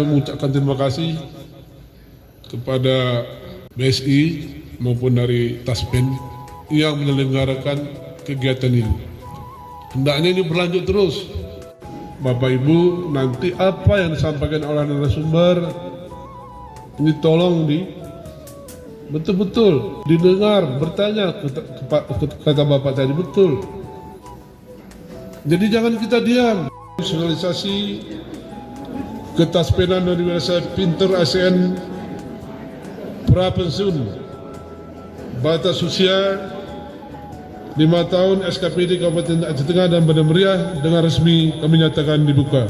saya mengucapkan terima kasih kepada BSI maupun dari Taspen yang menyelenggarakan kegiatan ini. Hendaknya ini berlanjut terus. Bapak Ibu, nanti apa yang disampaikan oleh narasumber ini tolong betul-betul didengar, bertanya kata Bapak tadi betul. Jadi jangan kita diam. Sosialisasi ketaspenan dari wilayah pintar ASN prapensiun batas usia 5 tahun SKPD Kabupaten Aceh Tengah dan Banda Meriah dengan resmi kami nyatakan dibuka.